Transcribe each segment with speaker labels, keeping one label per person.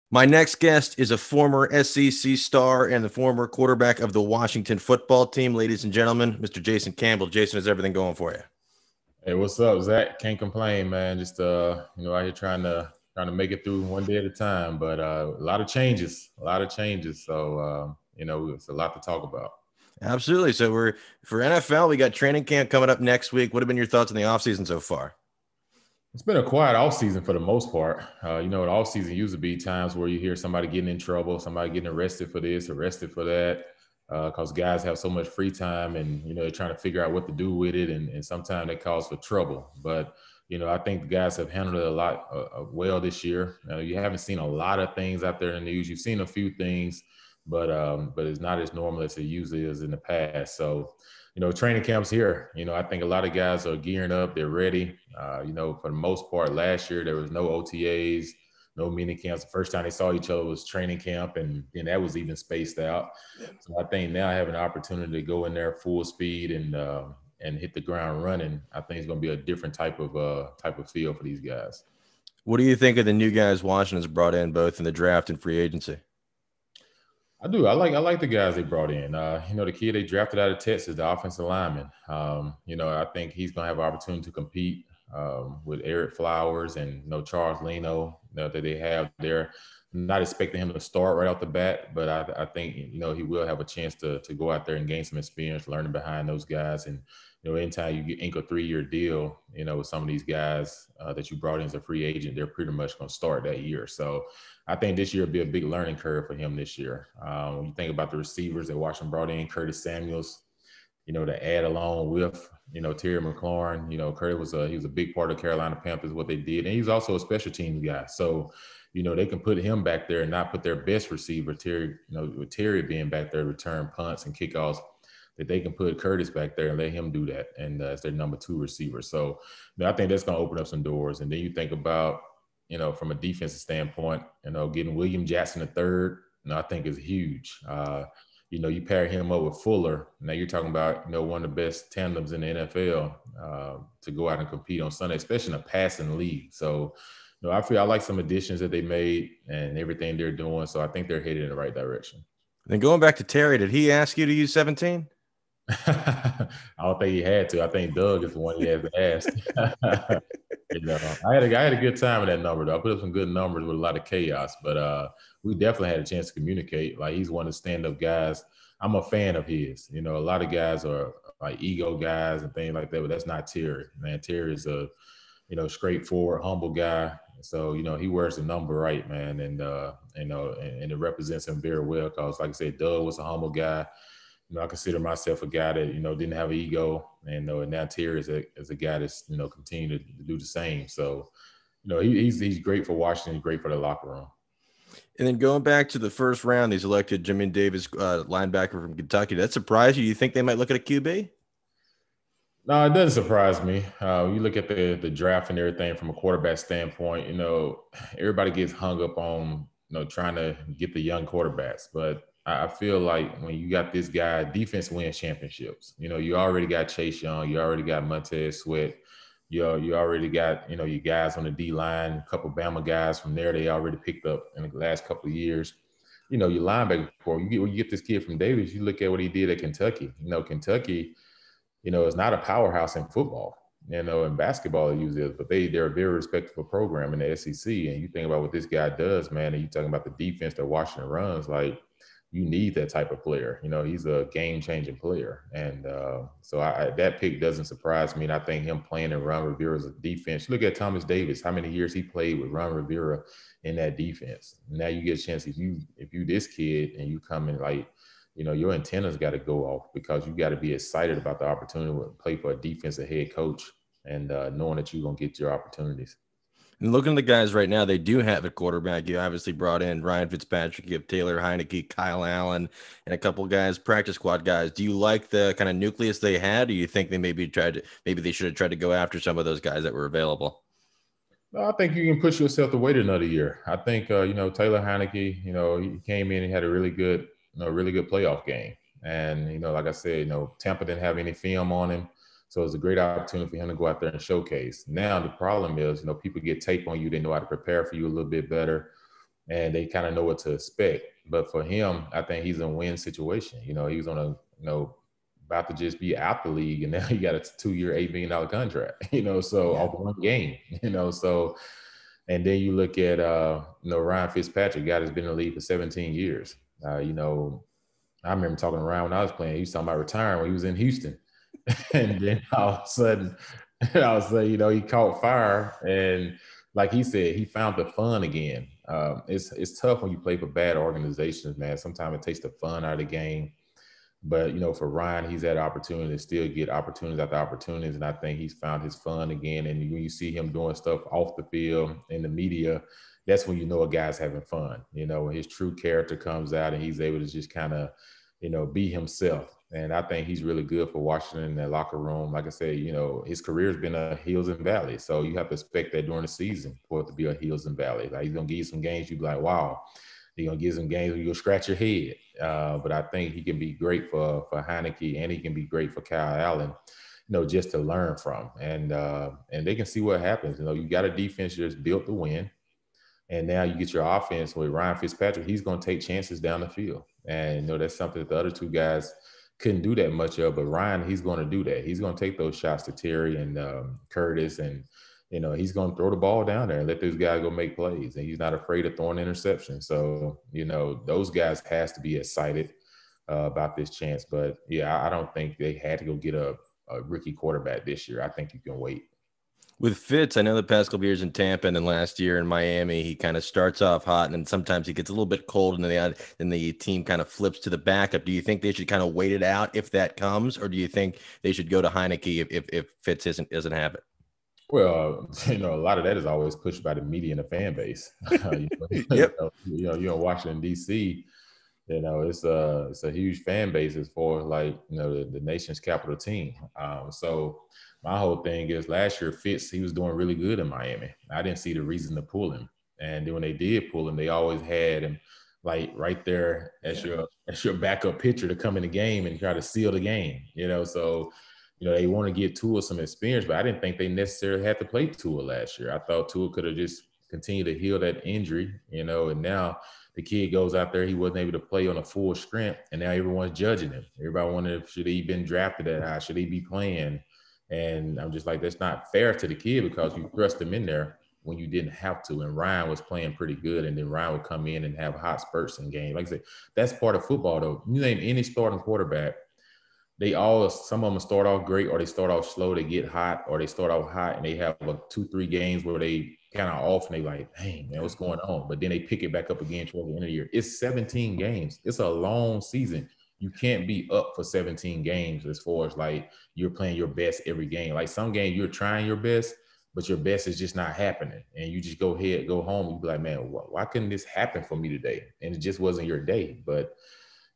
Speaker 1: My next guest is a former SEC star and the former quarterback of the Washington football team. Ladies and gentlemen, Mr. Jason Campbell. Jason, is everything going for you?
Speaker 2: Hey, what's up, Zach? Can't complain, man. Just out here trying to make it through one day at a time. But a lot of changes, a lot of changes. So it's a lot to talk about.
Speaker 1: Absolutely. So we're for NFL, we got training camp coming up next week. What have been your thoughts on the offseason so far?
Speaker 2: It's been a quiet off season for the most part. The off season used to be times where you hear somebody getting in trouble, somebody getting arrested for this, arrested for that, because guys have so much free time and they're trying to figure out what to do with it, and sometimes that calls for trouble. But I think the guys have handled it a lot well this year. You haven't seen a lot of things out there in the news. You've seen a few things, but it's not as normal as it usually is in the past. So training camps here. I think a lot of guys are gearing up. They're ready. For the most part, last year there was no OTAs, no mini camps. The first time they saw each other was training camp, and then that was even spaced out. So I think now I have an opportunity to go in there full speed and hit the ground running. I think it's going to be a different type of feel for these guys.
Speaker 1: What do you think of the new guys Washington's brought in both in the draft and free agency?
Speaker 2: I do. I like the guys they brought in. The kid they drafted out of Texas, the offensive lineman. I think he's going to have an opportunity to compete with Eric Flowers and Charles Leno that they have there. I'm not expecting him to start right off the bat, but I think he will have a chance to go out there and gain some experience, learning behind those guys. And anytime you ink a 3-year deal, with some of these guys that you brought in as a free agent, they're pretty much going to start that year. So I think this year will be a big learning curve for him this year. When you think about the receivers that Washington brought in, Curtis Samuels, to add along with, Terry McLaurin, Curtis he was a big part of Carolina Panthers, what they did. And he's also a special teams guy. So, they can put him back there and not put their best receiver, Terry, with Terry being back there, return punts and kickoffs, that they can put Curtis back there and let him do that. And as their number 2 receiver. So, I think that's going to open up some doors. And then you think about, from a defensive standpoint, getting William Jackson III, I think is huge. You pair him up with Fuller. Now you're talking about, one of the best tandems in the NFL to go out and compete on Sunday, especially in a passing league. So, I like some additions that they made and everything they're doing. So I think they're headed in the right direction.
Speaker 1: Then going back to Terry, did he ask you to use 17?
Speaker 2: I don't think he had to. I think Doug is the one he has to ask. I had a good time in that number, though. I put up some good numbers with a lot of chaos, but we definitely had a chance to communicate. Like, he's one of the stand-up guys. I'm a fan of his. A lot of guys are like ego guys and things like that, but that's not Terry. Man, Terry is a, straightforward, humble guy. So, he wears the number right, man. And it represents him very well because, like I said, Doug was a humble guy. I consider myself a guy that, didn't have an ego, and now Terry is a guy that's, continue to do the same. So, he's great for Washington, he's great for the locker room.
Speaker 1: And then going back to the first round, he's elected Jamin Davis, linebacker from Kentucky. That surprised you? You think they might look at a QB?
Speaker 2: No, it doesn't surprise me. You look at the draft and everything from a quarterback standpoint, everybody gets hung up on, trying to get the young quarterbacks. But I feel like when you got this guy, defense wins championships. You already got Chase Young. You already got Montez Sweat. You already got, your guys on the D-line, a couple Bama guys from there they already picked up in the last couple of years. Your linebacker core. When you get this kid from Davis, you look at what he did at Kentucky. Kentucky – is not a powerhouse in football. In basketball it usually is, but they're a very respectable program in the SEC. And you think about what this guy does, man, and you talking about the defense that Washington runs, like, you need that type of player. He's a game-changing player. And so that pick doesn't surprise me. And I think him playing in Ron Rivera's defense, look at Thomas Davis, how many years he played with Ron Rivera in that defense. Now you get a chance, if you this kid and you come in like, your antennas got to go off because you got to be excited about the opportunity to play for a defensive head coach and knowing that you're going to get your opportunities.
Speaker 1: And looking at the guys right now, they do have a quarterback. You obviously brought in Ryan Fitzpatrick, you have Taylor Heineke, Kyle Allen, and a couple of guys, practice squad guys. Do you like the kind of nucleus they had? Or do you think maybe they should have tried to go after some of those guys that were available?
Speaker 2: I think you can push yourself to wait another year. I think, Taylor Heineke, he came in and had a really good playoff game. And, like I said, Tampa didn't have any film on him. So it's a great opportunity for him to go out there and showcase. Now, the problem is, people get tape on you. They know how to prepare for you a little bit better. and they kind of know what to expect. But for him, I think he's in a win situation. You know, he was on a, about to just be out the league, and now he got a 2-year, $8 million contract, so off one game, so, and then you look at, Ryan Fitzpatrick, guy that's been in the league for 17 years. I remember talking around when I was playing, he was talking about retiring when he was in Houston. And then all of a sudden, he caught fire. And like he said, he found the fun again. It's tough when you play for bad organizations, man. Sometimes it takes the fun out of the game. But, for Ryan, he's had opportunity to still get opportunities after opportunities. And I think he's found his fun again. And when you see him doing stuff off the field in the media, that's when you know a guy's having fun, when his true character comes out and he's able to just kind of, be himself. And I think he's really good for Washington in that locker room. Like I said, his career's been a hills and valleys. So you have to expect that during the season for it to be a hills and valleys. Like, he's going to give you some games, you be like, wow. He's going to give some games where you'll scratch your head. But I think he can be great for Heinicke, and he can be great for Kyle Allen, just to learn from. And they can see what happens. You got a defense that's built to win. And now you get your offense with Ryan Fitzpatrick. He's going to take chances down the field. And, that's something that the other two guys couldn't do that much of. But Ryan, he's going to do that. He's going to take those shots to Terry and Curtis. And, he's going to throw the ball down there and let those guys go make plays. And he's not afraid of throwing interceptions. So, those guys has to be excited about this chance. But, yeah, I don't think they had to go get a rookie quarterback this year. I think you can wait.
Speaker 1: With Fitz, I know the past couple years in Tampa and then last year in Miami, he kind of starts off hot and then sometimes he gets a little bit cold and then the team kind of flips to the backup. Do you think they should kind of wait it out if that comes, or do you think they should go to Heinicke if Fitz doesn't have it?
Speaker 2: Well, a lot of that is always pushed by the media and the fan base.
Speaker 1: Yep.
Speaker 2: You're in Washington, D.C., it's a huge fan base as far as the nation's capital team. So my whole thing is last year, Fitz, he was doing really good in Miami. I didn't see the reason to pull him. And then when they did pull him, they always had him right there as your backup pitcher to come in the game and try to seal the game, So, they want to give Tua some experience, but I didn't think they necessarily had to play Tua last year. I thought Tua could have just continued to heal that injury, and now the kid goes out there, he wasn't able to play on a full strength, and now everyone's judging him. Everybody wondering if should he been drafted that high, should he be playing? And I'm just like, that's not fair to the kid because you thrust him in there when you didn't have to. And Ryan was playing pretty good, and then Ryan would come in and have hot spurts in games. Like I said, that's part of football, though. You name any starting quarterback, some of them start off great, or they start off slow, they get hot, or they start off hot and they have 2-3 games where they kind of off and they like, dang, man, what's going on? But then they pick it back up again toward the end of the year. It's 17 games. It's a long season. You can't be up for 17 games as far as you're playing your best every game. Like some games you're trying your best, but your best is just not happening. And you just go home, you be like, man, why couldn't this happen for me today? And it just wasn't your day. But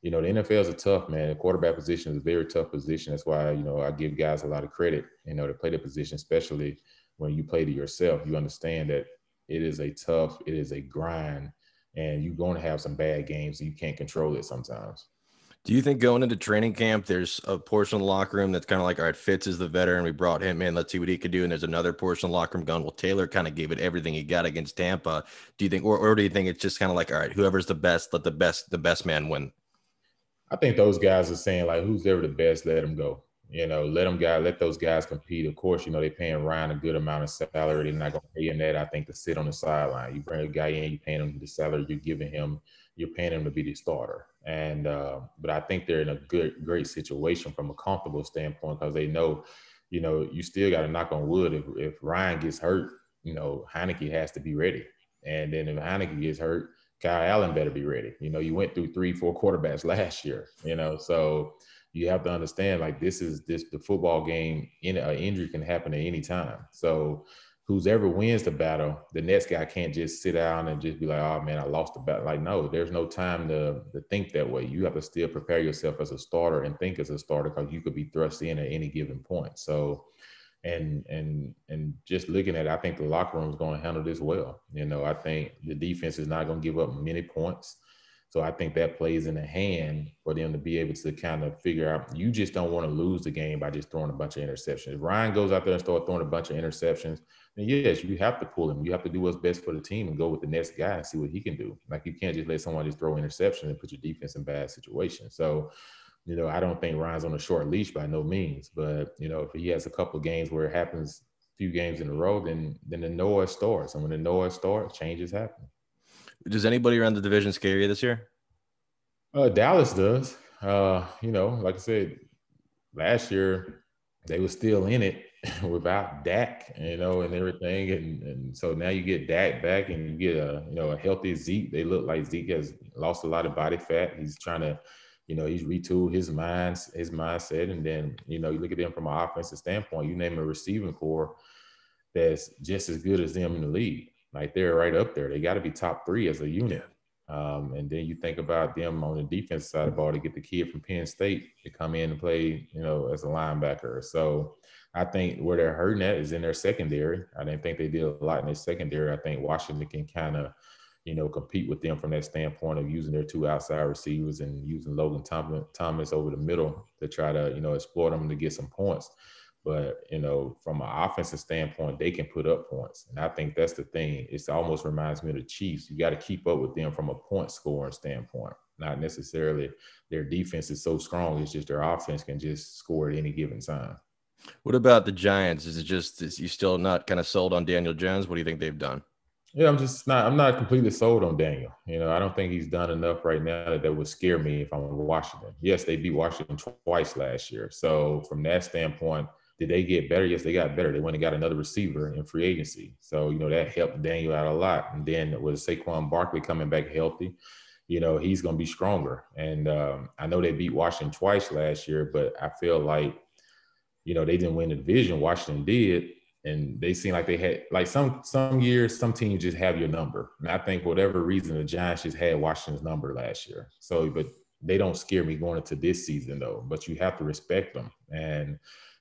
Speaker 2: the NFL is a tough, man. The quarterback position is a very tough position. That's why, I give guys a lot of credit, to play the position, especially when you play to yourself. You understand that it is a grind, and you're going to have some bad games and you can't control it sometimes.
Speaker 1: Do you think going into training camp, there's a portion of the locker room that's kind of like, all right, Fitz is the veteran. We brought him in. Let's see what he could do. And there's another portion of the locker room going, well, Taylor kind of gave it everything he got against Tampa. Do you think, or do you think it's just kind of like, all right, whoever's the best, let the best man win?
Speaker 2: I think those guys are saying who's ever the best, let them go. Let those guys compete. Of course, they're paying Ryan a good amount of salary. They're not going to pay him that, I think, to sit on the sideline. You bring a guy in, you're paying him the salary you're giving him, you're paying him to be the starter. And but I think they're in a great situation from a comfortable standpoint because they know, you still got to knock on wood. If Ryan gets hurt, Heinicke has to be ready. And then if Heinicke gets hurt, Kyle Allen better be ready. You went through 3-4 quarterbacks last year, so you have to understand the football game, an injury can happen at any time. So whoever wins the battle, the next guy can't just sit down and just be like, oh man, I lost the battle. No, there's no time to think that way. You have to still prepare yourself as a starter and think as a starter because you could be thrust in at any given point. So and just looking at it, I think the locker room is going to handle this well. I think the defense is not going to give up many points. So I think that plays in the hand for them to be able to kind of figure out, you just don't want to lose the game by just throwing a bunch of interceptions. If Ryan goes out there and starts throwing a bunch of interceptions, then yes, you have to pull him. You have to do what's best for the team and go with the next guy and see what he can do. Like you can't just let someone just throw interception and put your defense in bad situations. So, I don't think Ryan's on a short leash by no means. But, if he has a couple of games where it happens a few games in a row, then the Noah starts. And when the Noah starts, changes happen.
Speaker 1: Does anybody around the division scare you this year?
Speaker 2: Dallas does. Like I said, last year they were still in it without Dak, and everything. And so now you get Dak back and you get a healthy Zeke. They look like Zeke has lost a lot of body fat. He's trying to, he's retooled his mindset. And then, you look at them from an offensive standpoint, you name a receiving core that's just as good as them in the league. Like they're right up there. They got to be top 3 as a unit. And then you think about them on the defense side of the ball to get the kid from Penn State to come in and play, as a linebacker. So I think where they're hurting at is in their secondary. I didn't think they did a lot in their secondary. I think Washington can kind of, compete with them from that standpoint of using their 2 outside receivers and using Logan Thomas over the middle to try to, exploit them to get some points. But, from an offensive standpoint, they can put up points. And I think that's the thing. It almost reminds me of the Chiefs. You got to keep up with them from a point scoring standpoint, not necessarily their defense is so strong. It's just their offense can just score at any given time.
Speaker 1: What about the Giants? Is you still not kind of sold on Daniel Jones? What do you think they've done?
Speaker 2: Yeah, I'm not completely sold on Daniel. I don't think he's done enough right now that would scare me if I'm Washington. Yes, they beat Washington twice last year. So from that standpoint, did they get better? Yes, they got better. They went and got another receiver in free agency. So, that helped Daniel out a lot. And then with Saquon Barkley coming back healthy, he's going to be stronger. And I know they beat Washington twice last year, but I feel like, they didn't win the division. Washington did. And they seem like they had, like some years, some teams just have your number. And I think for whatever reason, the Giants just had Washington's number last year. So, but they don't scare me going into this season, though. But you have to respect them. And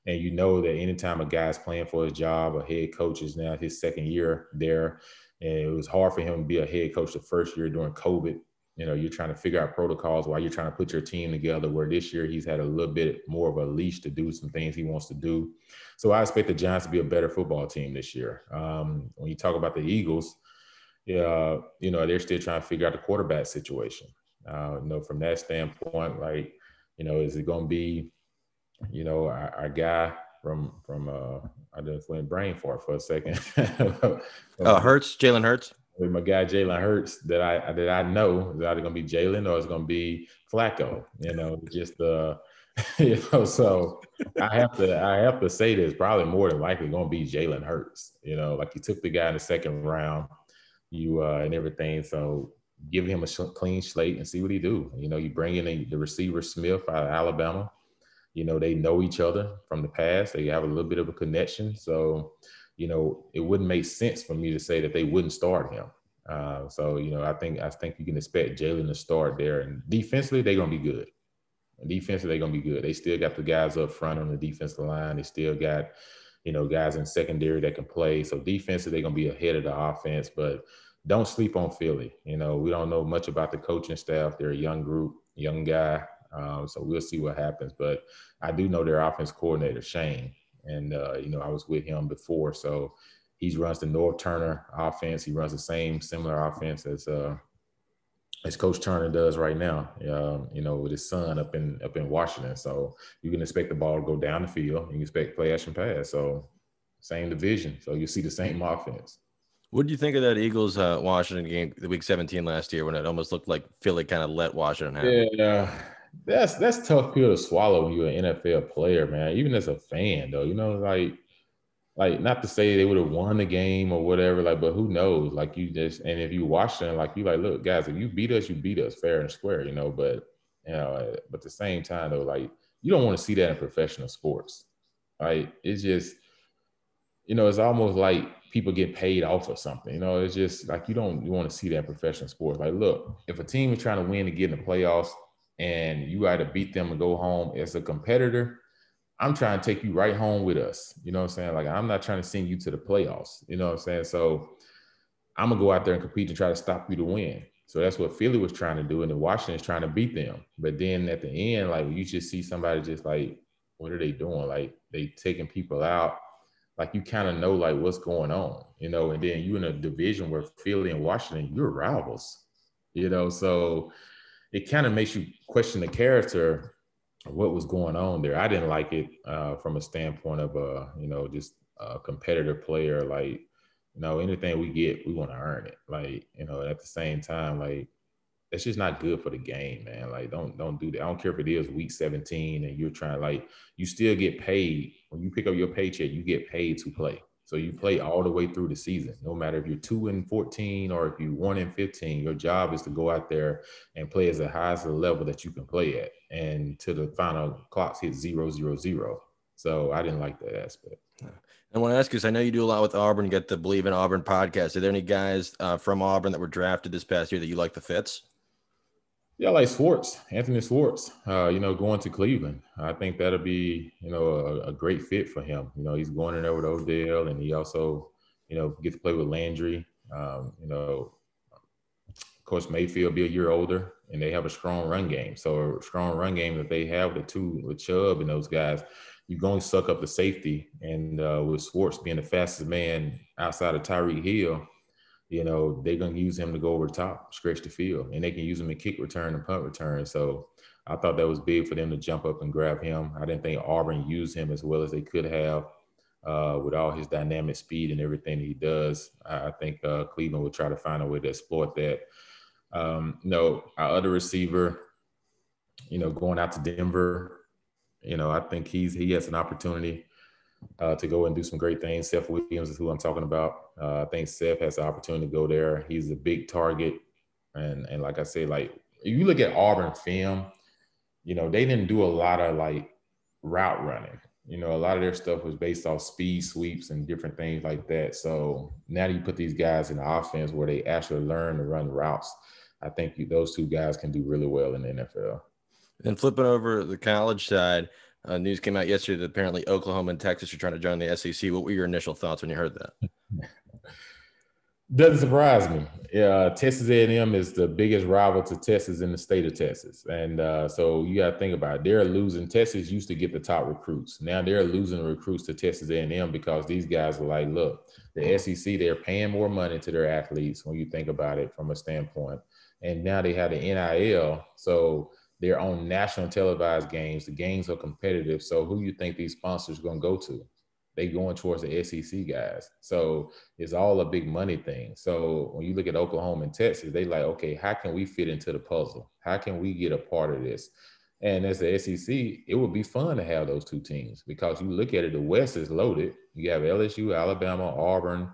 Speaker 2: that anytime a guy's playing for his job, a head coach is now his second year there. And it was hard for him to be a head coach the first year during COVID. You're trying to figure out protocols while you're trying to put your team together, where this year he's had a little bit more of a leash to do some things he wants to do. So I expect the Giants to be a better football team this year. When you talk about the Eagles, they're still trying to figure out the quarterback situation. From that standpoint, like, is it going to be, our guy from I just went brain fart for a second.
Speaker 1: Hurts, Jalen Hurts.
Speaker 2: With my guy Jalen Hurts that I know is either going to be Jalen or it's going to be Flacco. So I have to say this, probably more than likely going to be Jalen Hurts. Like you took the guy in the second round, and everything. So give him a clean slate and see what he do. You bring in the receiver Smith out of Alabama. They know each other from the past. They have a little bit of a connection. So, it wouldn't make sense for me to say that they wouldn't start him. I think you can expect Jalen to start there. And defensively, they're going to be good. They still got the guys up front on the defensive line. They still got, guys in secondary that can play. So defensively, they're going to be ahead of the offense. But don't sleep on Philly. We don't know much about the coaching staff. They're a young group, young guy. So we'll see what happens. But I do know their offense coordinator, Shane. And, I was with him before. So he runs the North Turner offense. He runs the similar offense as Coach Turner does right now, with his son up in Washington. So you can expect the ball to go down the field. You can expect play action pass. So same division. So you see the same offense.
Speaker 1: What do you think of that Eagles Washington game, the week 17 last year, when it almost looked like Philly kind of let Washington have it?
Speaker 2: Yeah, that's tough pill to swallow when you're an NFL player, man. Even as a fan, though, like not to say they would have won the game or whatever, like, but who knows? Like and if you Washington, like you like, look, guys, if you beat us fair and square, But at the same time, though, like you don't want to see that in professional sports. Like it's just, it's almost like people get paid off or something. It's just like you want to see that in professional sports. Like, look, if a team is trying to win to get in the playoffs and you got to beat them and go home as a competitor, I'm trying to take you right home with us. You know what I'm saying? Like, I'm not trying to send you to the playoffs. You know what I'm saying? So I'm going to go out there and compete and try to stop you to win. So that's what Philly was trying to do. And then Washington's trying to beat them. But then at the end, like, you just see somebody just like, what are they doing? Like, they taking people out. like you kind of know like what's going on, and then you in a division where Philly and Washington, you're rivals, so it kind of makes you question the character of what was going on there. I didn't like it from a standpoint of just a competitive player. Like, anything we get, we want to earn it. Like, at the same time, like, that's just not good for the game, man. Like, don't do that. I don't care if it is week 17 and you're trying, like, you still get paid. When you pick up your paycheck, you get paid to play. So you play all the way through the season. No matter if you're 2-14 or if you're 1-15, your job is to go out there and play as the highest level that you can play at. And to the final clocks hit 0-0-0. So I didn't like that aspect.
Speaker 1: I want to ask you, because I know you do a lot with Auburn. You get the Believe in Auburn podcast. Are there any guys from Auburn that were drafted this past year that you like the fits?
Speaker 2: Yeah, I like Schwartz, Anthony Schwartz, going to Cleveland. I think that'll be, a great fit for him. He's going in there with Odell, and he also, get to play with Landry. Of course, Mayfield be a year older, and they have a strong run game. So a strong run game that they have with Chubb and those guys, you're going to suck up the safety. And with Schwartz being the fastest man outside of Tyreek Hill, they're going to use him to go over the top, stretch the field, and they can use him in kick return and punt return. So I thought that was big for them to jump up and grab him. I didn't think Auburn used him as well as they could have with all his dynamic speed and everything he does. I think Cleveland will try to find a way to exploit that. Our other receiver, going out to Denver, I think he has an opportunity to go and do some great things. Seth Williams is who I'm talking about. I think Seth has the opportunity to go there. He's a big target. And like I said, like, if you look at Auburn film, they didn't do a lot of, like, route running. A lot of their stuff was based off speed sweeps and different things like that. So now you put these guys in the offense where they actually learn to run routes. I think those two guys can do really well in the NFL.
Speaker 1: And flipping over the college side, news came out yesterday that apparently Oklahoma and Texas are trying to join the SEC. What were your initial thoughts when you heard that?
Speaker 2: Doesn't surprise me. Texas A&M is the biggest rival to Texas in the state of Texas. And so you got to think about it. They're losing. Texas used to get the top recruits. Now they're losing recruits to Texas A&M because these guys are like, look, the SEC, they're paying more money to their athletes when you think about it from a standpoint. And now they have the NIL. So they're on national televised games. The games are competitive. So who you think these sponsors are going to go to? They going towards the SEC guys. So it's all a big money thing. So when you look at Oklahoma and Texas, they like, okay, how can we fit into the puzzle? How can we get a part of this? And as the SEC, it would be fun to have those two teams because you look at it, the West is loaded. You have LSU, Alabama, Auburn.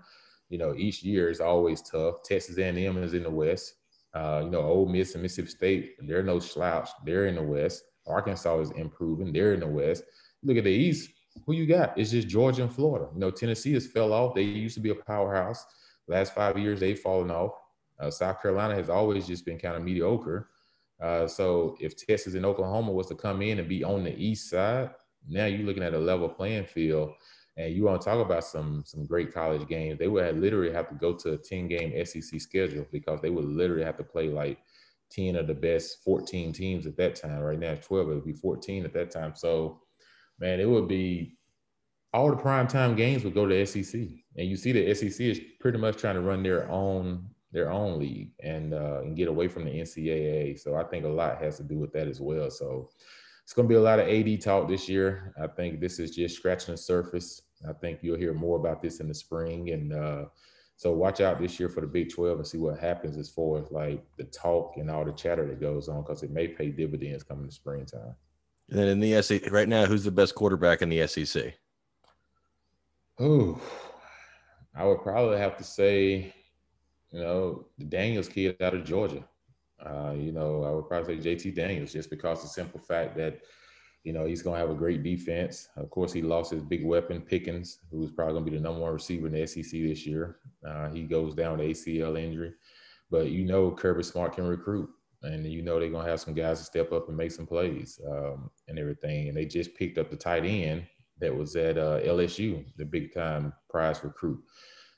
Speaker 2: Each year is always tough. Texas A&M is in the West. Ole Miss and Mississippi State, they're no slouch. They're in the West. Arkansas is improving. They're in the West. Look at the East. Who you got? It's just Georgia and Florida. Tennessee has fell off. They used to be a powerhouse. Last 5 years, they've fallen off. South Carolina has always just been kind of mediocre. So if Texas and Oklahoma was to come in and be on the east side, now you're looking at a level playing field. And you want to talk about some great college games. They would literally have to go to a 10-game SEC schedule because they would literally have to play like 10 of the best 14 teams at that time. Right now it's 12. It would be 14 at that time. So, man, it would be all the primetime games would go to SEC. And you see the SEC is pretty much trying to run their own league and get away from the NCAA. So I think a lot has to do with that as well. So it's going to be a lot of AD talk this year. I think this is just scratching the surface. I think you'll hear more about this in the spring. And so watch out this year for the Big 12 and see what happens as far as like the talk and all the chatter that goes on because it may pay dividends coming in the springtime.
Speaker 1: And then in the SEC right now, who's the best quarterback in the SEC?
Speaker 2: Oh, I would probably have to say, the Daniels kid out of Georgia. I would probably say JT Daniels just because the simple fact that, he's going to have a great defense. Of course, he lost his big weapon, Pickens, who's probably going to be the number one receiver in the SEC this year. He goes down with ACL injury. But, Kirby Smart can recruit. And, they're going to have some guys to step up and make some plays and everything. And they just picked up the tight end that was at LSU, the big-time prize recruit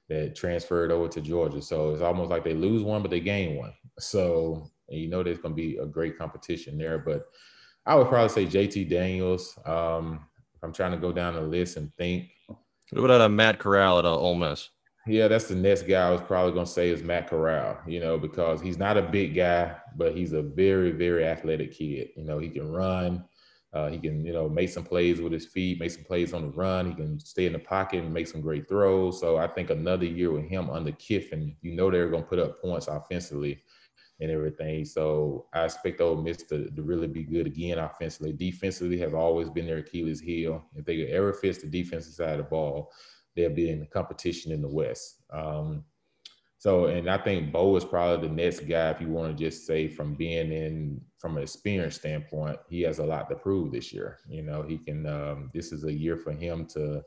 Speaker 2: that transferred over to Georgia. So it's almost like they lose one, but they gain one. So, there's going to be a great competition there. But I would probably say JT Daniels. If I'm trying to go down the list and think,
Speaker 1: What about Matt Corral at Ole Miss?
Speaker 2: Yeah, that's the next guy I was probably going to say is Matt Corral, because he's not a big guy, but he's a very, very athletic kid. He can run. He can, make some plays with his feet, make some plays on the run. He can stay in the pocket and make some great throws. So I think another year with him under Kiffin, they're going to put up points offensively and everything. So I expect Ole Miss to really be good again offensively. Defensively have always been their Achilles heel. If they could ever fix the defensive side of the ball, they'll be in the competition in the West. And I think Bo is probably the next guy, if you want to just say from an experience standpoint, he has a lot to prove this year. He can, this is a year for him to,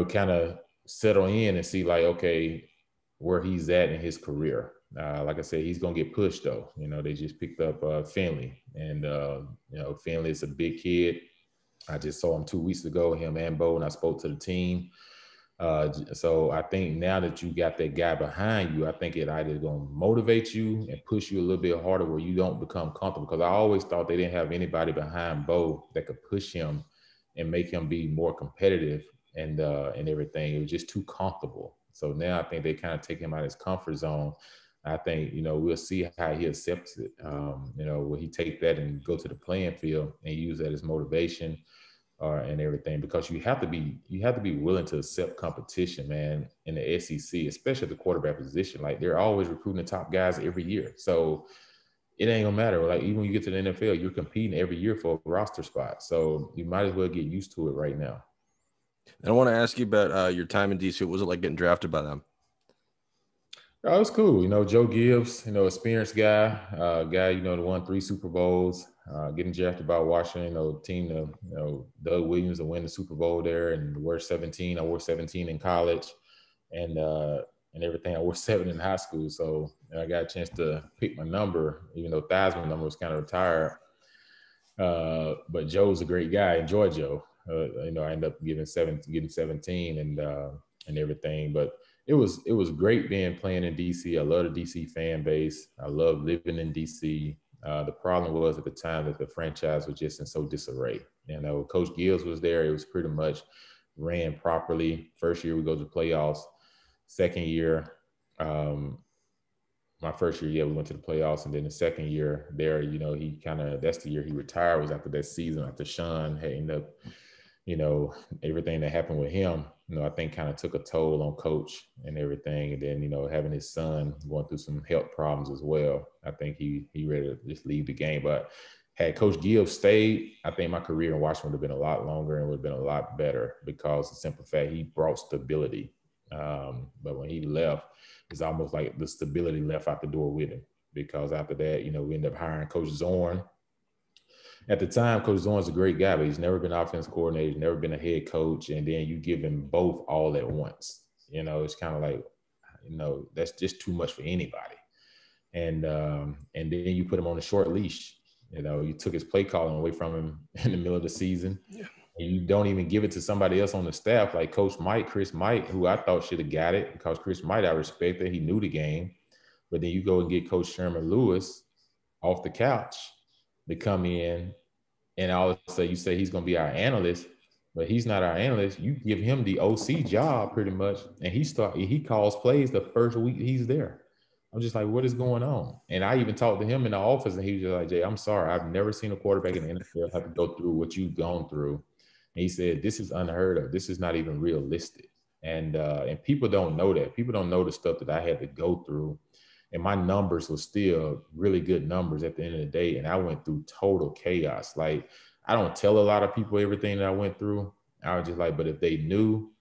Speaker 2: kind of settle in and see like, okay, where he's at in his career. Like I said, he's going to get pushed though. They just picked up Finley and, Finley is a big kid. I just saw him 2 weeks ago, him and Bo, and I spoke to the team. So I think now that you got that guy behind you, I think it either going to motivate you and push you a little bit harder where you don't become comfortable. Because I always thought they didn't have anybody behind Bo that could push him and make him be more competitive and everything. It was just too comfortable. So now I think they kind of take him out of his comfort zone. I think, we'll see how he accepts it. Will he take that and go to the playing field and use that as motivation and everything? Because you have to be willing to accept competition, man, in the SEC, especially at the quarterback position. Like they're always recruiting the top guys every year. So it ain't gonna matter. Like even when you get to the NFL, you're competing every year for a roster spot. So you might as well get used to it right now.
Speaker 1: And I want to ask you about your time in DC. What was it like getting drafted by them?
Speaker 2: Oh, it was cool. Joe Gibbs, experienced guy, that won 3 Super Bowls, getting drafted by Washington, team, Doug Williams to win the Super Bowl there and wore 17. I wore 17 in college and everything. I wore 7 in high school. So I got a chance to pick my number, even though Theismann's number was kind of retired. But Joe's a great guy. I enjoy Joe. I ended up getting 17 and everything. But it was great playing in DC. I love the DC fan base. I love living in DC. The problem was at the time that the franchise was just in so disarray. Coach Gibbs was there. It was pretty much ran properly. First year we go to the playoffs. Second year, my first year, we went to the playoffs. And then the second year there, that's the year he retired, was after that season, after Sean had ended up, everything that happened with him, I think kind of took a toll on Coach and everything. And then, having his son going through some health problems as well, I think he ready to just leave the game. But had Coach Gibbs stayed, I think my career in Washington would have been a lot longer and would have been a lot better because the simple fact he brought stability. But when he left, it's almost like the stability left out the door with him, because after that, we ended up hiring Coach Zorn. At the time, Coach Zorn's a great guy, but he's never been offense coordinator, he's never been a head coach. And then you give him both all at once. It's kind of like, that's just too much for anybody. And then you put him on a short leash. You took his play calling away from him in the middle of the season. Yeah. And you don't even give it to somebody else on the staff like Coach Chris Mike, who I thought should have got it, because Chris Mike, I respect that he knew the game. But then you go and get Coach Sherman Lewis off the couch to come in, and all of a sudden you say he's going to be our analyst, but he's not our analyst. You give him the OC job pretty much, and he calls plays the first week he's there. I'm just like, what is going on? And I even talked to him in the office, and he was just like, Jay, I'm sorry, I've never seen a quarterback in the NFL have to go through what you've gone through. And he said, this is unheard of. This is not even realistic. And people don't know that. People don't know the stuff that I had to go through. And my numbers were still really good numbers at the end of the day. And I went through total chaos. Like, I don't tell a lot of people everything that I went through. I was just like, but if they knew,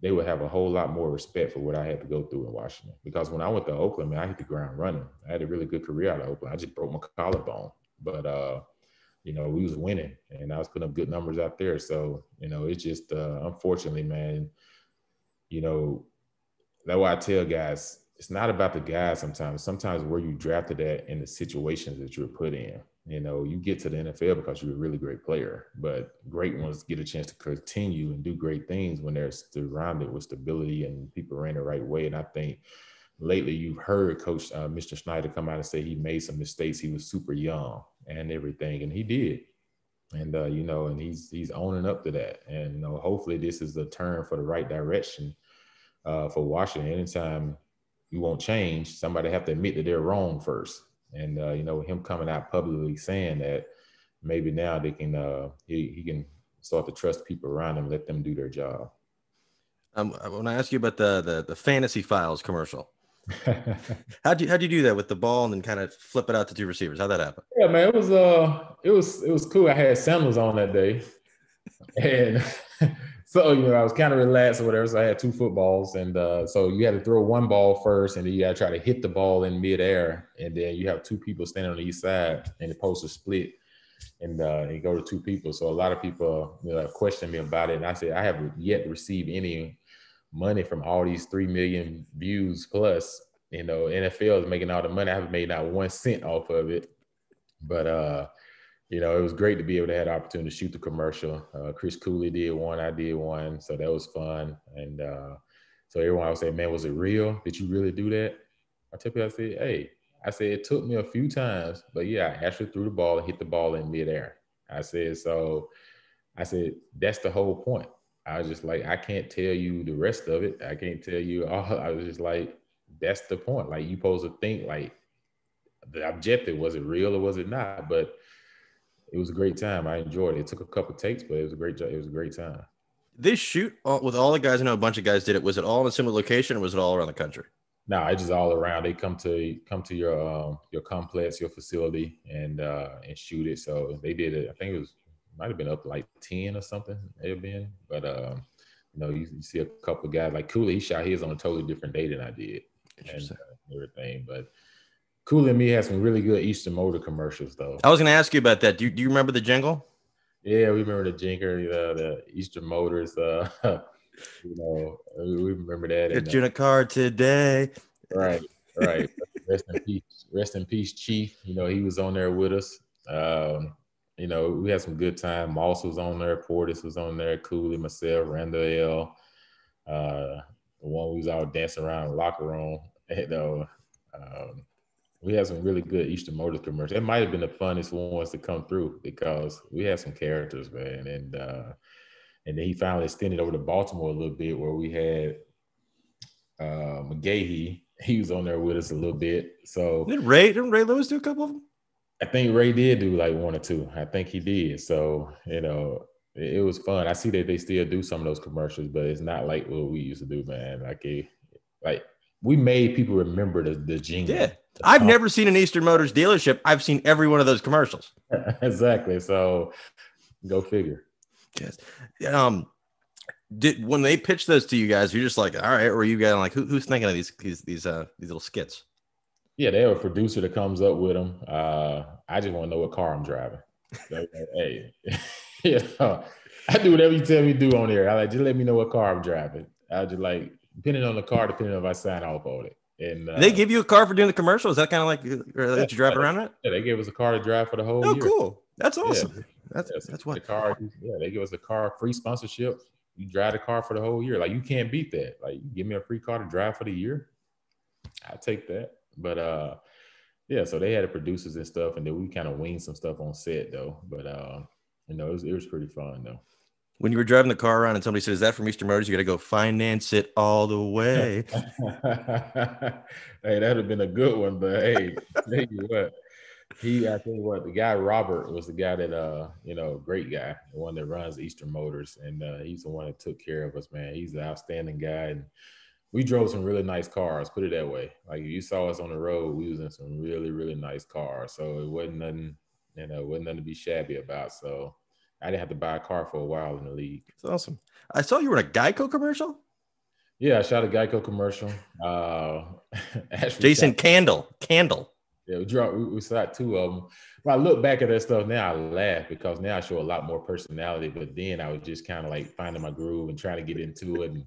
Speaker 2: they would have a whole lot more respect for what I had to go through in Washington. Because when I went to Oakland, man, I hit the ground running. I had a really good career out of Oakland. I just broke my collarbone. But, we was winning, and I was putting up good numbers out there. So, it's just, unfortunately, man, that's why I tell guys, it's not about the guys sometimes. Sometimes where you drafted at and the situations that you're put in. You get to the NFL because you're a really great player, but great ones get a chance to continue and do great things when they're surrounded with stability and people ran the right way. And I think lately you've heard Coach Mr. Snyder come out and say he made some mistakes. He was super young and everything, and he did. and and he's owning up to that. And hopefully this is the turn for the right direction for Washington. Anytime you won't change, somebody have to admit that they're wrong first. And him coming out publicly saying that, maybe now they can he can start to trust people around him, let them do their job.
Speaker 1: I want to ask you about the Fantasy Files commercial. How'd you do that with the ball and then kind of flip it out to two receivers? How'd that happen?
Speaker 2: Yeah, man, it was cool. I had sandals on that day, and so I was kind of relaxed or whatever. So I had two footballs, and so you had to throw one ball first, and then you got to try to hit the ball in midair, and then you have two people standing on the each side, and the post is split, and you go to two people. So a lot of people have questioned me about it, and I said I haven't yet received any money from all these 3 million views plus. NFL is making all the money. I haven't made not 1 cent off of it, but it was great to be able to have the opportunity to shoot the commercial. Chris Cooley did one, I did one, so that was fun. And so everyone would say, "Man, was it real? Did you really do that?" I said, "Hey," I said, "it took me a few times, but yeah, I actually threw the ball and hit the ball in midair." I said, "That's the whole point." I was just like, I can't tell you the rest of it. I can't tell you all. I was just like, that's the point. Like, you supposed to think like the objective, was it real or was it not? But it was a great time. I enjoyed it. It took a couple takes, but it was a great job. It was a great time.
Speaker 1: They shoot with all the guys. I know a bunch of guys did it. Was it all in a similar location or was it all around the country?
Speaker 2: No, it's just all around. They come to your complex, your facility, and shoot it. So they did it. I think it might have been up to like 10 or something. It had been, but you see a couple of guys like Cooley. He shot his on a totally different day than I did, and everything. But Cooley and me had some really good Eastern Motor commercials, though.
Speaker 1: I was going to ask you about that. Do you remember the jingle?
Speaker 2: Yeah, we remember the jingle, the Eastern Motors. We remember that.
Speaker 1: Get you in a car today.
Speaker 2: Right. Rest in peace, Chief. He was on there with us. We had some good time. Moss was on there, Portis was on there, Cooley, myself, Randall L. The one we was all dancing around in the locker room. We had some really good Eastern Motors commercials. It might have been the funnest ones to come through because we had some characters, man. And then he finally extended over to Baltimore a little bit, where we had McGahee. He was on there with us a little bit. So
Speaker 1: didn't Ray Lewis do a couple of them?
Speaker 2: I think Ray did do like one or two. I think he did. So it was fun. I see that they still do some of those commercials, but it's not like what we used to do, man. Like we made people remember the jingle.
Speaker 1: Yeah. I've never seen an Eastern Motors dealership. I've seen every one of those commercials.
Speaker 2: Exactly. So go figure.
Speaker 1: Yes. When they pitched those to you guys, you're just like, all right, or you guys like, who's thinking of these little skits?
Speaker 2: Yeah, they have a producer that comes up with them. I just want to know what car I'm driving. So, hey, I do whatever you tell me to do on there. I like, just let me know what car I'm driving. I just like, depending on the car, depending on if I sign off on it. And
Speaker 1: they give you a car for doing the commercial? Is that kind of like let you drive around it?
Speaker 2: Yeah, they gave us a car to drive for the whole year.
Speaker 1: Oh, cool. That's awesome. Yeah. That's what
Speaker 2: the car. Yeah, they give us a car free sponsorship. You drive the car for the whole year. Like, you can't beat that. Like, you give me a free car to drive for the year, I take that. But yeah, so they had the producers and stuff, and then we kind of winged some stuff on set though. But it was pretty fun though.
Speaker 1: When you were driving the car around and somebody said, "Is that from Eastern Motors?" You got to go finance it all the way.
Speaker 2: Hey, that'd have been a good one, but hey, tell you what. I tell you what, the guy Robert was the guy that great guy, the one that runs Eastern Motors, and he's the one that took care of us, man. He's an outstanding guy, and we drove some really nice cars. Put it that way. Like, if you saw us on the road, we was in some really, really nice cars. So it wasn't nothing, wasn't nothing to be shabby about. So I didn't have to buy a car for a while in the league.
Speaker 1: That's awesome. I saw you were in a Geico commercial.
Speaker 2: Yeah, I shot a Geico commercial.
Speaker 1: Jason Candle.
Speaker 2: Yeah, we shot two of them. When I look back at that stuff now, I laugh because now I show a lot more personality. But then I was just kind of like finding my groove and trying to get into it, and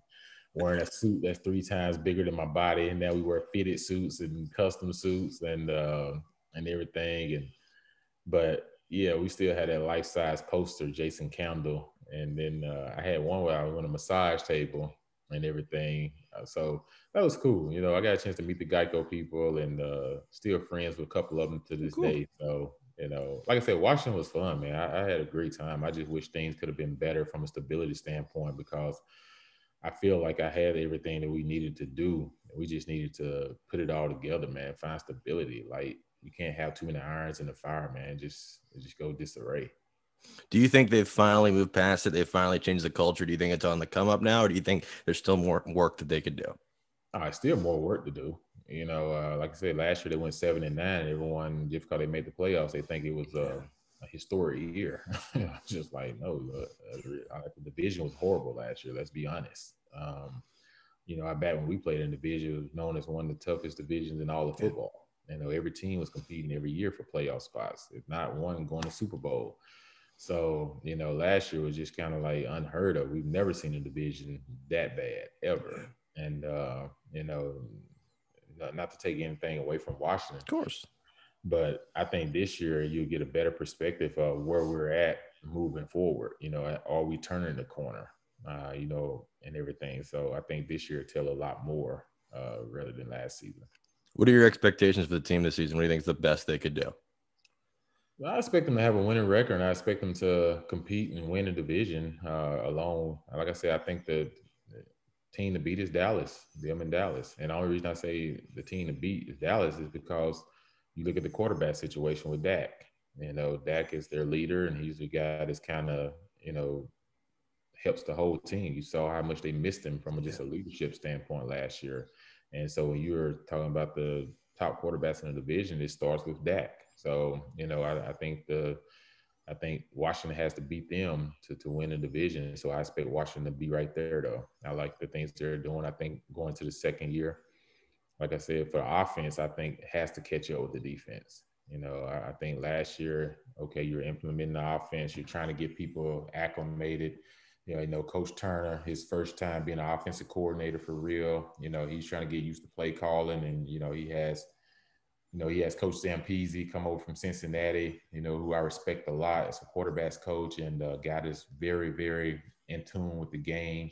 Speaker 2: wearing a suit that's 3 times bigger than my body. And now we wear fitted suits and custom suits and everything. But yeah, we still had that life-size poster, Jason Candle. And then I had one where I was on a massage table and everything. So that was cool. I got a chance to meet the Geico people and still friends with a couple of them to this day. So Like I said, Washington was fun, man. I had a great time. I just wish things could have been better from a stability standpoint because I feel like I had everything that we needed to do. We just needed to put it all together, man. Find stability. Like you can't have too many irons in the fire, man. It just go disarray.
Speaker 1: Do you think they've finally moved past it? They've finally changed the culture. Do you think it's on the come up now, or do you think there's still more work that they could do?
Speaker 2: Still more work to do. Like I said, last year they went 7-9. Everyone, just because they made the playoffs, they think it was a historic year. Just like, no, the division was horrible last year. Let's be honest. I bet when we played in the division, it was known as one of the toughest divisions in all of football. Every team was competing every year for playoff spots, if not one going to Super Bowl. So, last year was just kind of like unheard of. We've never seen a division that bad ever. And, not to take anything away from Washington.
Speaker 1: Of course.
Speaker 2: But I think this year you'll get a better perspective of where we're at moving forward. Are we turning the corner, and everything. So I think this year tell a lot more rather than last season.
Speaker 1: What are your expectations for the team this season? What do you think is the best they could do?
Speaker 2: Well, I expect them to have a winning record, and I expect them to compete and win a division alone. Like I said, I think the team to beat is Dallas, them in Dallas. And the only reason I say the team to beat is Dallas is because you look at the quarterback situation with Dak. Dak is their leader, and he's the guy that's kind of, helps the whole team. You saw how much they missed him from just a leadership standpoint last year. And so when you're talking about the top quarterbacks in the division, it starts with Dak. So, I think Washington has to beat them to win the division. So I expect Washington to be right there, though. I like the things they're doing. I think going to the second year, like I said, for offense, I think it has to catch up with the defense. I think last year, okay, you're implementing the offense. You're trying to get people acclimated. Coach Turner, his first time being an offensive coordinator for real. He's trying to get used to play calling, and he has Coach Zampese come over from Cincinnati, who I respect a lot as a quarterbacks coach, and a guy that's very, very in tune with the game.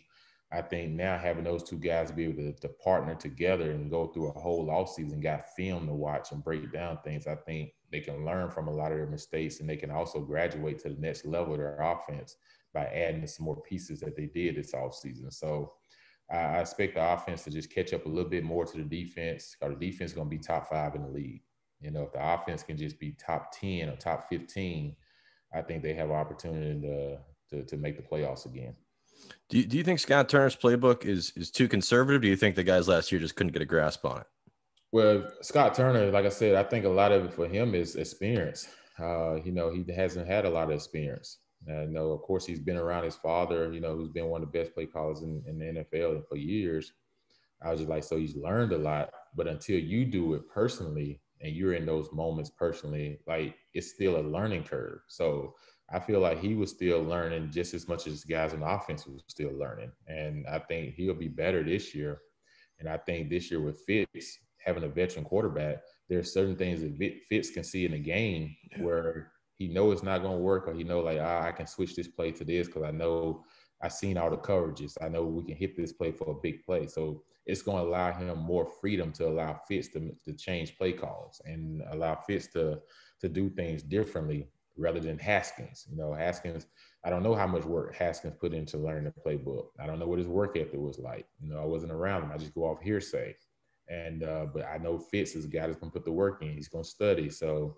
Speaker 2: I think now having those two guys be able to partner together and go through a whole offseason, got film to watch and break down things, I think they can learn from a lot of their mistakes, and they can also graduate to the next level of their offense by adding some more pieces that they did this offseason. So I expect the offense to just catch up a little bit more to the defense, because the defense is going to be top 5 in the league. If the offense can just be top 10 or top 15, I think they have an opportunity to make the playoffs again.
Speaker 1: Do you think Scott Turner's playbook is too conservative? Do you think the guys last year just couldn't get a grasp on it?
Speaker 2: Well, Scott Turner, like I said, I think a lot of it for him is experience. He hasn't had a lot of experience. Of course, he's been around his father, who's been one of the best play callers in the NFL for years. I was just like, so he's learned a lot, but until you do it personally and you're in those moments personally, like it's still a learning curve. So I feel like he was still learning just as much as guys in the offense was still learning. And I think he'll be better this year. And I think this year with Fitz having a veteran quarterback, there's certain things that Fitz can see in the game where he know it's not going to work, or he know like, I can switch this play to this because I know I've seen all the coverages. I know we can hit this play for a big play. So it's going to allow him more freedom to allow Fitz to change play calls and allow Fitz to do things differently rather than Haskins. Haskins, I don't know how much work Haskins put into learning the playbook. I don't know what his work ethic was like. I wasn't around him. I just go off hearsay. And but I know Fitz is a guy that's going to put the work in. He's going to study. So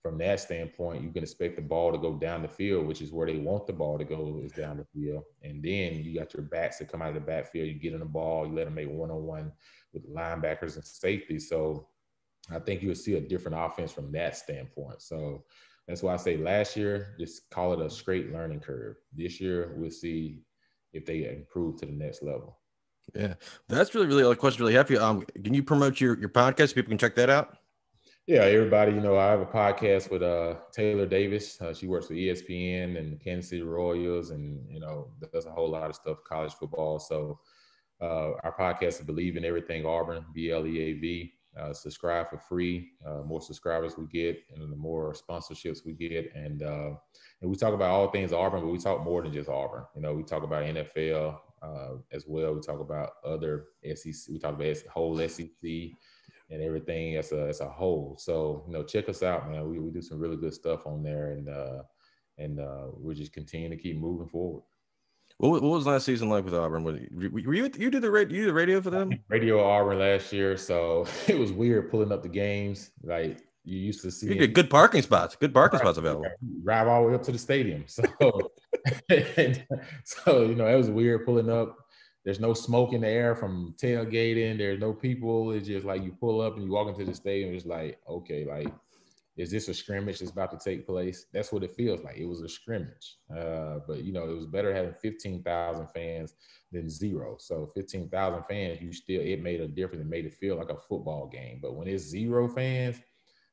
Speaker 2: from that standpoint, you can expect the ball to go down the field, which is where they want the ball to go, is down the field. And then you got your backs that come out of the backfield. You get in the ball, you let them make one-on-one with linebackers and safety. So I think you'll see a different offense from that standpoint. So that's why I say last year, just call it a straight learning curve. This year, we'll see if they improve to the next level.
Speaker 1: Yeah, that's really all the questions really have for you. Can you promote your podcast so people can check that out?
Speaker 2: Yeah, everybody, I have a podcast with Taylor Davis. She works for ESPN and Kansas City Royals, and, does a whole lot of stuff, college football. So our podcast is Believe in Everything Auburn, BLEAV. Subscribe for free. More subscribers we get, and the more sponsorships we get. And we talk about all things Auburn, but we talk more than just Auburn. We talk about NFL as well. We talk about other SEC. We talk about whole SEC. and everything as a whole. So, check us out, man. We do some really good stuff on there, and we're just continuing to keep moving forward.
Speaker 1: What was last season like with Auburn? Were you did the radio for them?
Speaker 2: Radio Auburn last year, so it was weird pulling up the games. Like you used to see,
Speaker 1: you get good parking spots available.
Speaker 2: Drive all the way up to the stadium. So, it was weird pulling up. There's no smoke in the air from tailgating. There's no people. It's just like you pull up and you walk into the stadium. It's like, okay, like, is this a scrimmage that's about to take place? That's what it feels like. It was a scrimmage. But, it was better having 15,000 fans than 0. So 15,000 fans, it made a difference. It made it feel like a football game. But when it's 0 fans,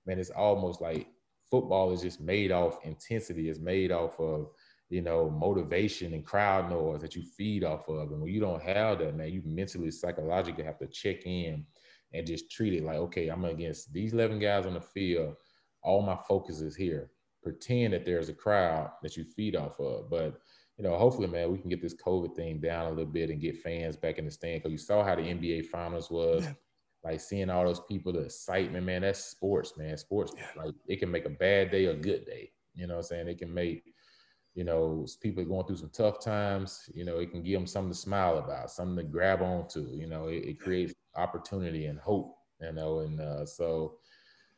Speaker 2: man, it's almost like football is just made off intensity. It's made off of, motivation and crowd noise that you feed off of. And when you don't have that, man, you mentally, psychologically have to check in and just treat it like, okay, I'm against these 11 guys on the field. All my focus is here. Pretend that there's a crowd that you feed off of. But, hopefully, man, we can get this COVID thing down a little bit and get fans back in the stand. Because you saw how the NBA Finals was. Yeah. Like seeing all those people, the excitement, man, that's sports, man. Sports, like it can make a bad day a good day. You know what I'm saying? It can make, people going through some tough times, it can give them something to smile about, something to grab onto, it creates opportunity and hope, and so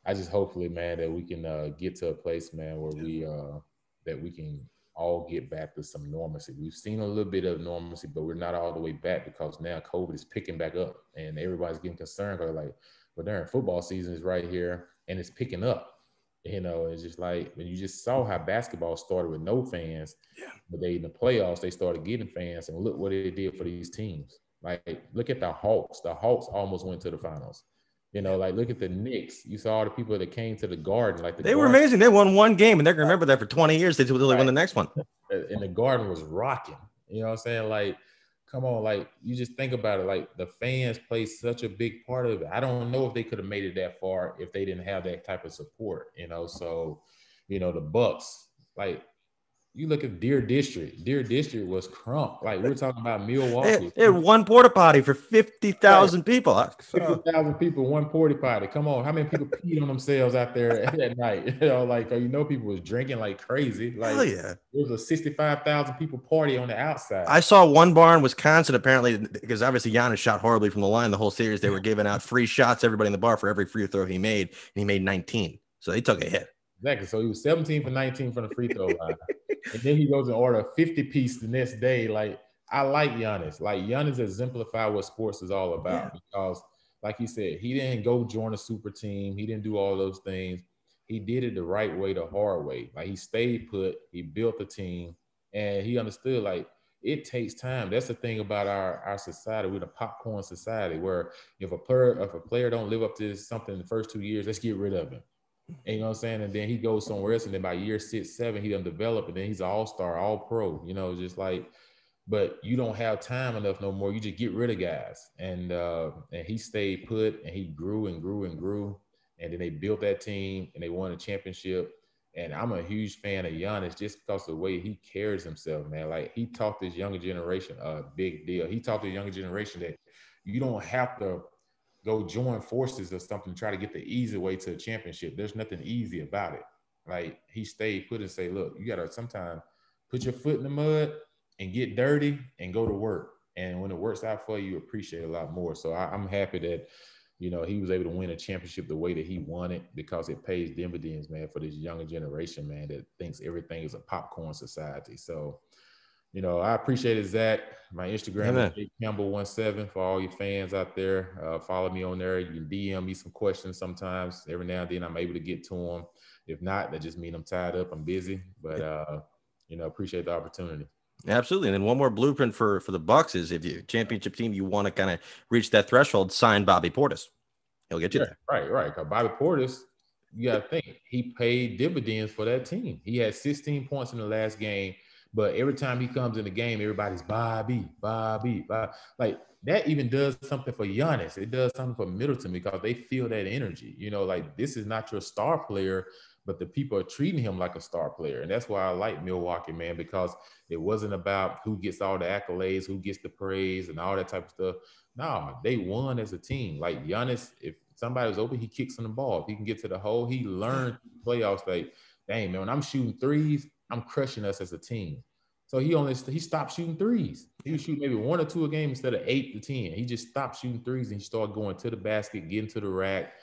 Speaker 2: I just hopefully, man, that we can get to a place, man, where that we can all get back to some normalcy. We've seen a little bit of normalcy, but we're not all the way back because now COVID is picking back up and everybody's getting concerned. They're like, well, darn, football season is right here and it's picking up. It's just like when you just saw how basketball started with no fans, but in the playoffs, they started getting fans, and look what it did for these teams. Like, look at the Hawks. The Hawks almost went to the finals. Like look at the Knicks. You saw all the people that came to the Garden. Like
Speaker 1: they were amazing. They won one game, and they're gonna remember that for 20 years. They won the next one.
Speaker 2: And the Garden was rocking. You know what I'm saying? Like, come on, like you just think about it. Like the fans play such a big part of it. I don't know if they could have made it that far if they didn't have that type of support. So, the Bucks, like. You look at Deer District. Deer District was crunk. Like we're talking about Milwaukee.
Speaker 1: They had one porta potty for 50,000 people.
Speaker 2: 50,000 people, one porta potty. Come on, how many people peed on themselves out there that night? People was drinking like crazy. Like,
Speaker 1: hell yeah.
Speaker 2: There was a 65,000 people party on the outside.
Speaker 1: I saw one bar in Wisconsin, apparently, because obviously Giannis shot horribly from the line the whole series. They were giving out free shots to everybody in the bar for every free throw he made, and he made 19. So they took a hit.
Speaker 2: Exactly. So he was 17 for 19 from the free throw line. And then he goes and order a 50-piece the next day. Like, I like Giannis. Like, Giannis exemplified what sports is all about because, like he said, he didn't go join a super team. He didn't do all those things. He did it the right way, the hard way. Like, he stayed put. He built the team. And he understood, like, it takes time. That's the thing about our society. We're the popcorn society where if a player don't live up to something in the first 2 years, let's get rid of him. And you know what I'm saying? And then he goes somewhere else, and then by year 6, 7, he done develop, and then he's an all-star, all-pro, just like, but you don't have time enough no more. You just get rid of guys. And he stayed put, and he grew and grew and grew. And then they built that team, and they won a championship. And I'm a huge fan of Giannis just because of the way he carries himself, man. Like, he taught this younger generation a big deal. He taught the younger generation that you don't have to go join forces or something to try to get the easy way to a championship. There's nothing easy about it. Like, he stayed put and say, look, you got to sometimes put your foot in the mud and get dirty and go to work. And when it works out for you, you appreciate it a lot more. So I'm happy that, he was able to win a championship the way that he won it because it pays dividends, man, for this younger generation, man, that thinks everything is a popcorn society. So, I appreciate it, Zach. My Instagram is Campbell17 for all your fans out there. Follow me on there. You can DM me some questions sometimes. Every now and then I'm able to get to them. If not, that just means I'm tied up. I'm busy. But, appreciate the opportunity.
Speaker 1: Absolutely. And then one more blueprint for the Bucks is if you championship team, you want to kind of reach that threshold, sign Bobby Portis. He'll get you there.
Speaker 2: Right. Because Bobby Portis, you got to think, he paid dividends for that team. He had 16 points in the last game. But every time he comes in the game, everybody's Bobby. Like, that even does something for Giannis. It does something for Middleton because they feel that energy. Like, this is not your star player, but the people are treating him like a star player. And that's why I like Milwaukee, man, because it wasn't about who gets all the accolades, who gets the praise and all that type of stuff. No, they won as a team. Like Giannis, if somebody was open, he kicks on the ball. If he can get to the hole, he learned playoffs. Like, dang, man, when I'm shooting threes, I'm crushing us as a team. So he stopped shooting threes. He was shooting maybe 1 or 2 a game instead of 8 to 10. He just stopped shooting threes and he started going to the basket, getting to the rack.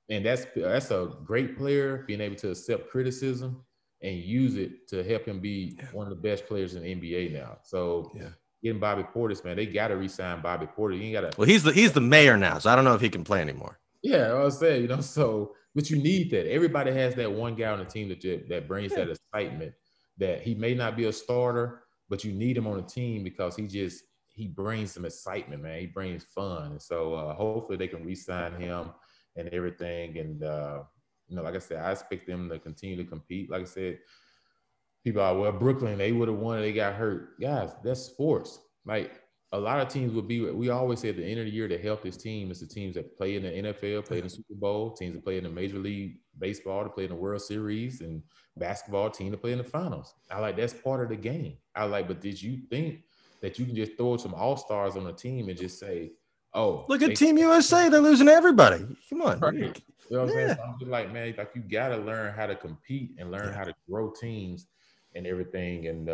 Speaker 2: And that's a great player, being able to accept criticism and use it to help him be one of the best players in the NBA now. So getting Bobby Portis, man, they got to re-sign Bobby Portis. You ain't got to.
Speaker 1: Well, he's the mayor now, so I don't know if he can play anymore.
Speaker 2: Yeah, I was saying, so but you need that. Everybody has that one guy on the team that brings that excitement. That he may not be a starter, but you need him on the team because he brings some excitement, man. He brings fun. And so hopefully they can re-sign him and everything. And, like I said, I expect them to continue to compete. Like I said, people are, well, Brooklyn, they would have won. They got hurt. Guys, that's sports. Like a lot of teams we always say at the end of the year, the healthiest team is the teams that play in the NFL, play in the Super Bowl, teams that play in the Major League Baseball, to play in the World Series, and basketball team to play in the finals. That's part of the game. But did you think that you can just throw some all-stars on a team and just say, oh,
Speaker 1: look at Team USA, they're losing to everybody. Come on.
Speaker 2: Right. You know what I'm saying? So I'm just like, man, like you got to learn how to compete and learn how to grow teams and everything. And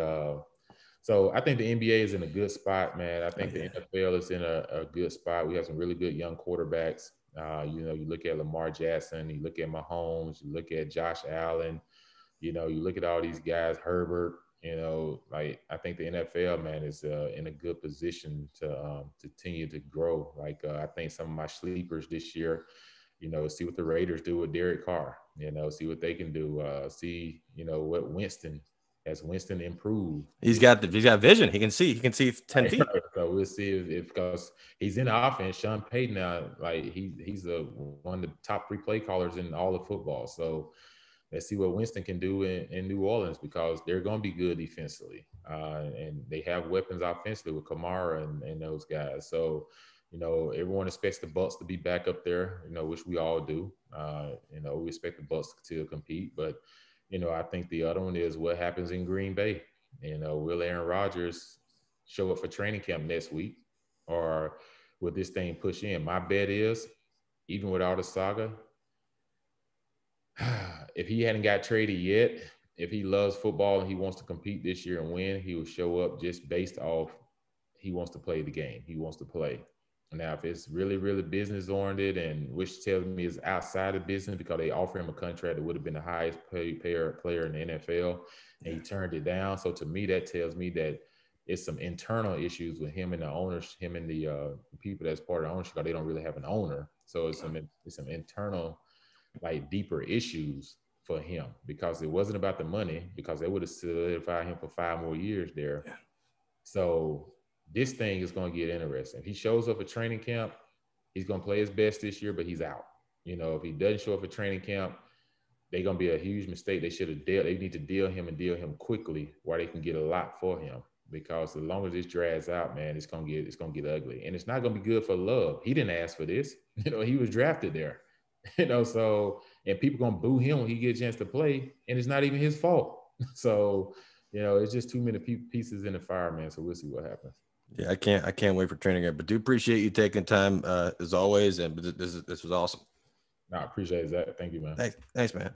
Speaker 2: so I think the NBA is in a good spot, man. I think the NFL is in a good spot. We have some really good young quarterbacks. You look at Lamar Jackson, you look at Mahomes, you look at Josh Allen, you look at all these guys, Herbert, I think the NFL, man, is in a good position to continue to grow. I think some of my sleepers this year, see what the Raiders do with Derek Carr, see what they can do, what Winston. Has Winston improved?
Speaker 1: He's got vision. He can see 10 feet.
Speaker 2: So we'll see if because he's in the offense. Sean Payton now, he's one of the top 3 play callers in all of football. So let's see what Winston can do in New Orleans, because they're going to be good defensively, and they have weapons offensively with Kamara and those guys. So everyone expects the Bucs to be back up there, which we all do. We expect the Bucs to compete, but. I think the other one is what happens in Green Bay. Will Aaron Rodgers show up for training camp next week, or will this thing push in? My bet is, even with all the saga, if he hadn't got traded yet, if he loves football and he wants to compete this year and win, he will show up just based off he wants to play the game. He wants to play. Now, if it's really, really business-oriented, and which tells me is outside of business because they offer him a contract that would have been the highest paid player in the NFL, and he turned it down. So to me, that tells me that it's some internal issues with him and the owners, him and the people that's part of the ownership, because they don't really have an owner. So it's some internal, deeper issues for him, because it wasn't about the money, because they would have solidified him for 5 more years there. Yeah. So this thing is going to get interesting. If he shows up at training camp, he's going to play his best this year, but he's out. If he doesn't show up at training camp, they're going to be a huge mistake. They need to deal him quickly, while they can get a lot for him, because as long as this drags out, man, it's going to get ugly, and it's not going to be good for Love. He didn't ask for this. He was drafted there. So, and people going to boo him when he gets a chance to play, and it's not even his fault. So, it's just too many pieces in the fire, man. So we'll see what happens.
Speaker 1: Yeah, I can't wait for training camp, but do appreciate you taking time as always. And this was awesome.
Speaker 2: No, I appreciate that. Thank you, man.
Speaker 1: Thanks, man.